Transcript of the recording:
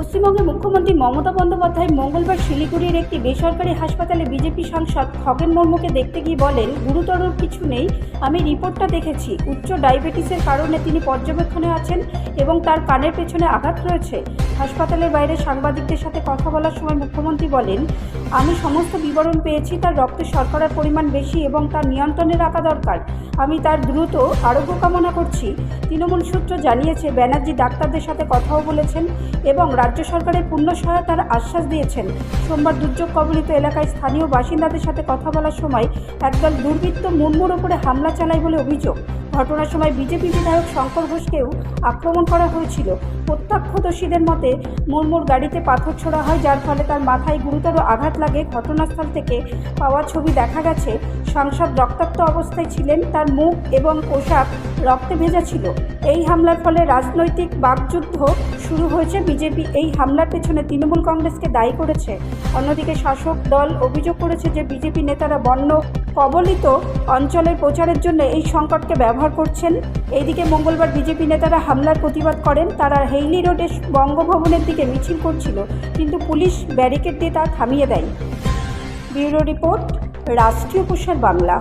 পশ্চিমবঙ্গের মুখ্যমন্ত্রী মমতা বন্দ্যোপাধ্যায় মঙ্গলবার শিলিগুড়ির একটি বেসরকারি হাসপাতালে বিজেপি সাংসদ খগেন মুর্মুকে দেখতে গিয়ে বলেন, গুরুতর কিছু নেই, আমি রিপোর্টটা দেখেছি। উচ্চ ডায়াবেটিসের কারণে তিনি পর্যবেক্ষণে আছেন এবং তার কানের পেছনে আঘাত রয়েছে। হাসপাতালের বাইরে সাংবাদিকদের সাথে কথা বলার সময় মুখ্যমন্ত্রী বলেন, আমি সমস্ত বিবরণ পেয়েছি, তার রক্তে শর্করার পরিমাণ বেশি এবং তার নিয়ন্ত্রণে রাখা দরকার। আমি তার দ্রুত আরোগ্য কামনা করছি। তৃণমূল সূত্র জানিয়েছে, ব্যানার্জি ডাক্তারদের সাথে কথাও বলেছেন এবং রাজ্য সরকারের পূর্ণ সহায়তার আশ্বাস দিয়েছেন। সোমবার দুর্যোগ কবলিত এলাকায় স্থানীয় বাসিন্দাদের সাথে কথা বলার সময় একদল দুর্বৃত্ত মুর্মুর ওপরে হামলা চালায় বলে অভিযোগ। ঘটনার সময় বিজেপি বিধায়ক শঙ্কর ঘোষকেও আক্রমণ করা হয়েছিল। প্রত্যক্ষদর্শীদের মতে মুর্মুর গাড়িতে পাথর ছোড়া হয়, যার ফলে তার মাথায় গুরুতর আঘাত লাগে। ঘটনাস্থল থেকে পাওয়া ছবি দেখা গেছে, সাংসদ রক্তাক্ত অবস্থায় ছিলেন, তার মুখ এবং পোশাক রক্তে ভেজা ছিল। এই হামলার ফলে রাজনৈতিক বাকযুদ্ধ শুরু হয়েছে। বিজেপি এই হামলার পেছনে তৃণমূল কংগ্রেসকে দায়ী করেছে। অন্যদিকে শাসক দল অভিযোগ করেছে যে বিজেপি নেতারা বন্য কবলিত অঞ্চলের প্রচারের জন্য এই সংকটকে ব্যবহার করছেন। এইদিকে মঙ্গলবার বিজেপি নেতারা হামলার প্রতিবাদ করেন। তারা হেইলি রোডে বঙ্গভবনের দিকে মিছিল করছিল, কিন্তু পুলিশ ব্যারিকেড দিয়ে তা থামিয়ে দেয়। ব্যুরো রিপোর্ট, রাষ্ট্রীয় প্রসার বাংলা।